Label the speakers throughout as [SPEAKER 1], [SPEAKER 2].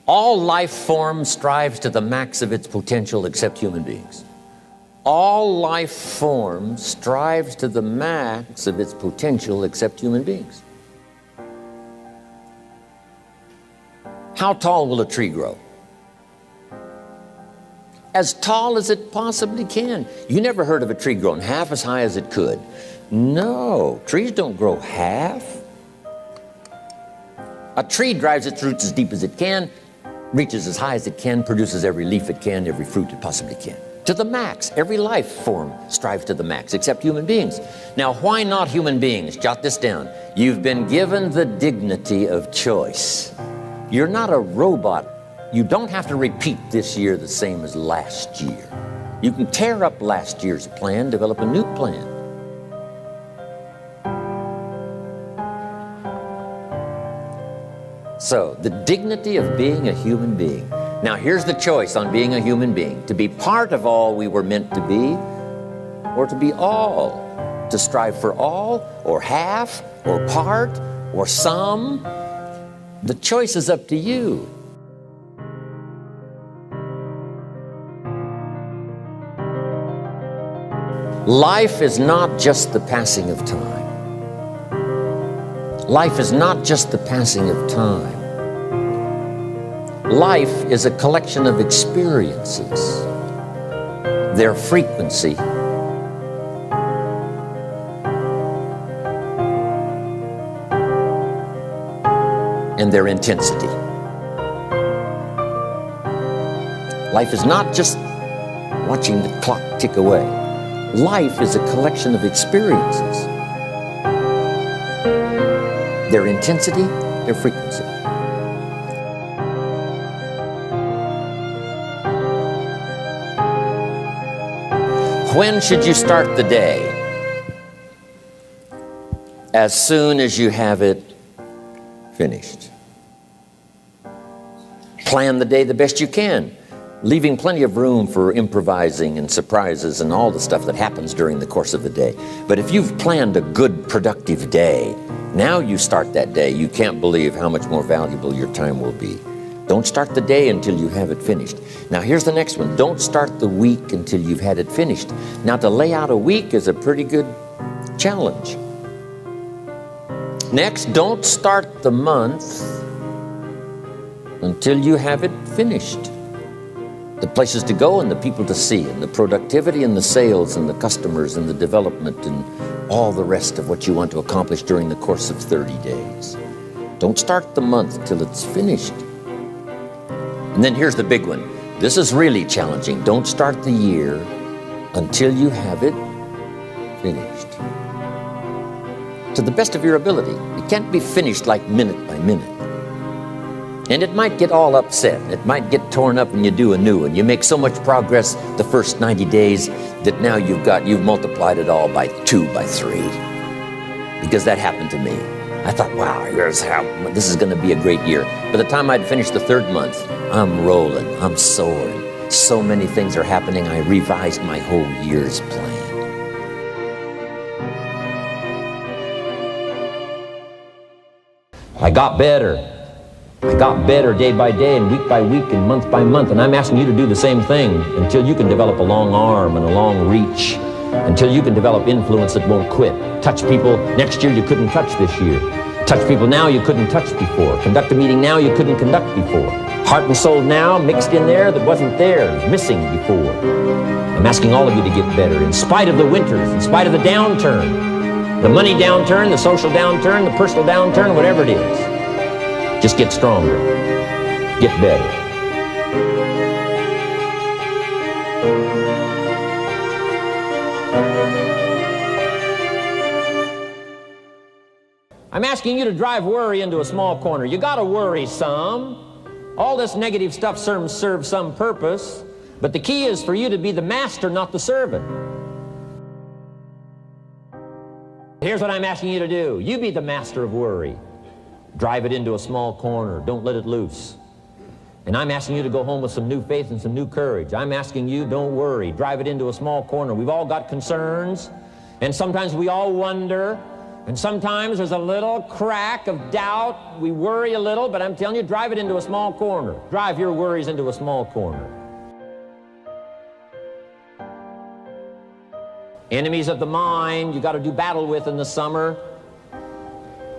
[SPEAKER 1] All life form strives to the max of its potential except human beings. All life form strives to the max of its potential except human beings. How tall will a tree grow? As tall as it possibly can. You never heard of a tree growing half as high as it could. No, trees don't grow half. A tree drives its roots as deep as it can, reaches as high as it can, produces every leaf it can, every fruit it possibly can. To the max. Every life form strives to the max, except human beings. Now, why not human beings? Jot this down. You've been given the dignity of choice. You're not a robot. You don't have to repeat this year the same as last year. You can tear up last year's plan, develop a new plan. So, the dignity of being a human being. Now, here's the choice on being a human being. To be part of all we were meant to be, or to be all. To strive for all, or half, or part, or some. The choice is up to you. Life is not just the passing of time. Life is not just the passing of time. Life is a collection of experiences, their frequency, and their intensity. Life is not just watching the clock tick away. Life is a collection of experiences, their intensity, their frequency. When should you start the day? As soon as you have it finished. Plan the day the best you can, leaving plenty of room for improvising and surprises and all the stuff that happens during the course of the day. But if you've planned a good, productive day, now you start that day, you can't believe how much more valuable your time will be. Don't start the day until you have it finished. Now here's the next one. Don't start the week until you've had it finished. Now to lay out a week is a pretty good challenge. Next, don't start the month until you have it finished. The places to go and the people to see and the productivity and the sales and the customers and the development and all the rest of what you want to accomplish during the course of 30 days. Don't start the month till it's finished. And then here's the big one. This is really challenging. Don't start the year until you have it finished. To the best of your ability. It can't be finished like minute by minute. And it might get all upset. It might get torn up and you do a new one. You make so much progress the first 90 days that now you've multiplied it all by 2, by 3. Because that happened to me. I thought, wow, this is going to be a great year. By the time I'd finished the 3rd month, I'm rolling, I'm soaring. So many things are happening, I revised my whole year's plan. I got better. I got better day by day and week by week and month by month. And I'm asking you to do the same thing until you can develop a long arm and a long reach. Until you can develop influence that won't quit. Touch people next year you couldn't touch this year. Touch people now you couldn't touch before. Conduct a meeting now you couldn't conduct before. Heart and soul now mixed in there that wasn't there, missing before. I'm asking all of you to get better in spite of the winters, in spite of the downturn. The money downturn, the social downturn, the personal downturn, whatever it is. Just get stronger. Get better. I'm asking you to drive worry into a small corner. You gotta worry some. All this negative stuff serves some purpose, but the key is for you to be the master, not the servant. Here's what I'm asking you to do. You be the master of worry. Drive it into a small corner. Don't let it loose. And I'm asking you to go home with some new faith and some new courage. I'm asking you, don't worry. Drive it into a small corner. We've all got concerns, and sometimes we all wonder,
[SPEAKER 2] And sometimes there's a little crack of doubt. We worry a little, but I'm telling you, drive it into a small corner. Drive your worries into a small corner. Enemies of the mind you got to do battle with in the summer.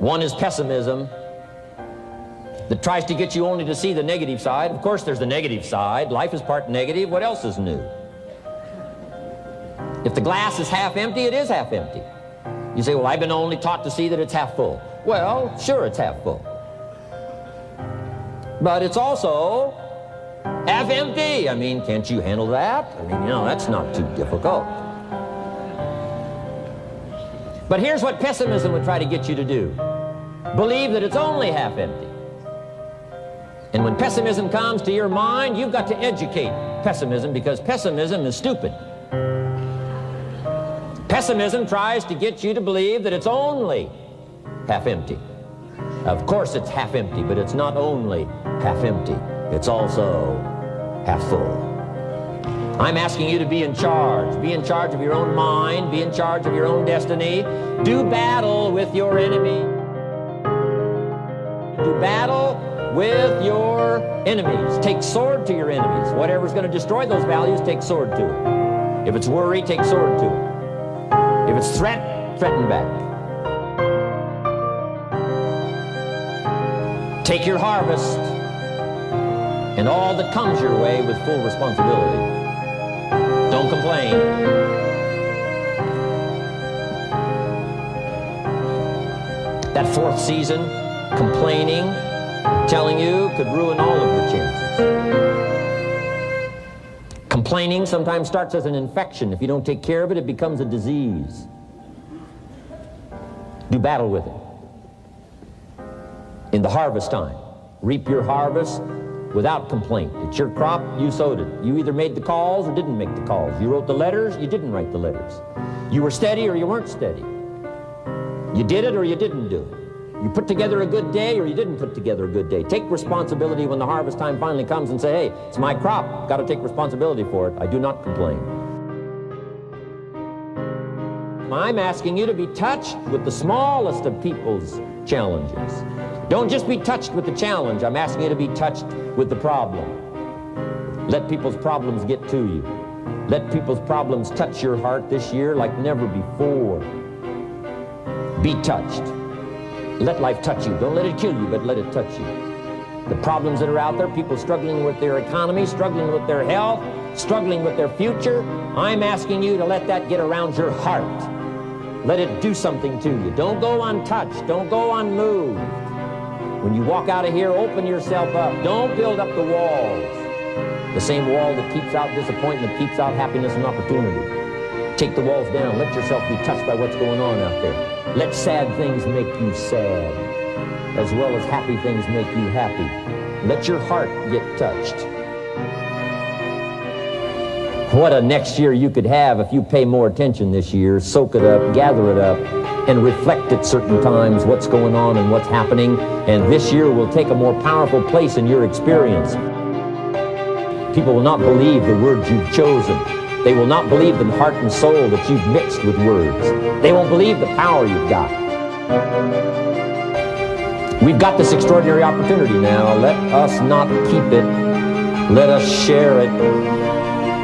[SPEAKER 2] One is pessimism, that tries to get you only to see the negative side. Of course, there's the negative side. Life is part negative. What else is new? If the glass is half empty, it is half empty. You say, well, I've been only taught to see that it's half full. Well, sure, it's half full. But it's also half empty. I mean, can't you handle that? I mean, that's not too difficult. But here's what pessimism would try to get you to do. Believe that it's only half empty. And when pessimism comes to your mind, you've got to educate pessimism, because pessimism is stupid. Pessimism tries to get you to believe that it's only half empty. Of course it's half empty, but it's not only half empty. It's also half full. I'm asking you to be in charge. Be in charge of your own mind. Be in charge of your own destiny. Do battle with your enemy. Do battle with your enemies. Take sword to your enemies. Whatever's going to destroy those values, take sword to it. If it's worry, take sword to it. If it's threat, threaten back. Take your harvest and all that comes your way with full responsibility. Don't complain. That fourth season, complaining, I'm telling you, could ruin all of your chances. Complaining sometimes starts as an infection. If you don't take care of it, it becomes a disease. Do battle with it. In the harvest time, reap your harvest without complaint. It's your crop, you sowed it. You either made the calls or didn't make the calls. You wrote the letters, you didn't write the letters. You were steady or you weren't steady. You did it or you didn't do it. You put together a good day or you didn't put together a good day. Take responsibility when the harvest time finally comes and say, hey, it's my crop. Got to take responsibility for it. I do not complain. I'm asking you to be touched with the smallest of people's challenges. Don't just be touched with the challenge. I'm asking you to be touched with the problem. Let people's problems get to you. Let people's problems touch your heart this year like never before. Be touched. Let life touch you. Don't let it kill you, but let it touch you. The problems that are out there, people struggling with their economy, struggling with their health, struggling with their future, I'm asking you to let that get around your heart. Let it do something to you. Don't go untouched. Don't go unmoved. When you walk out of here, open yourself up. Don't build up the walls. The same wall that keeps out disappointment keeps out happiness and opportunity. Take the walls down. Let yourself be touched by what's going on out there. Let sad things make you sad, as well as happy things make you happy. Let your heart get touched. What a next year you could have if you pay more attention this year, soak it up, gather it up, and reflect at certain times what's going on and what's happening. And this year will take a more powerful place in your experience. People will not believe the words you've chosen. They will not believe the heart and soul that you've mixed with words. They won't believe the power you've got. We've got this extraordinary opportunity now. Let us not keep it. Let us share it.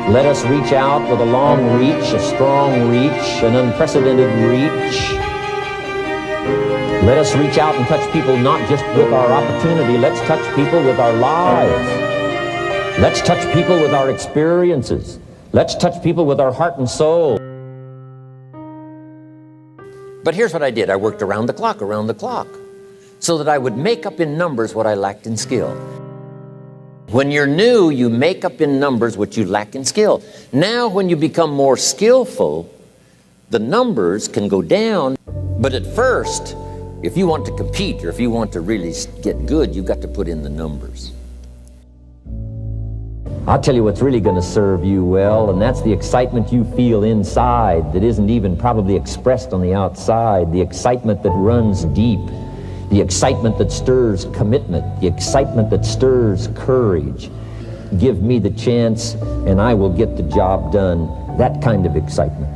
[SPEAKER 2] Let us reach out with a long reach, a strong reach, an unprecedented reach. Let us reach out and touch people not just with our opportunity. Let's touch people with our lives. Let's touch people with our experiences. Let's touch people with our heart and soul.
[SPEAKER 1] But here's what I did. I worked around the clock, so that I would make up in numbers what I lacked in skill. When you're new, you make up in numbers what you lack in skill. Now, when you become more skillful, the numbers can go down. But at first, if you want to compete or if you want to really get good, you've got to put in the numbers.
[SPEAKER 2] I'll tell you what's really going to serve you well, and that's the excitement you feel inside that isn't even probably expressed on the outside, the excitement that runs deep, the excitement that stirs commitment, the excitement that stirs courage. Give me the chance, and I will get the job done. That kind of excitement.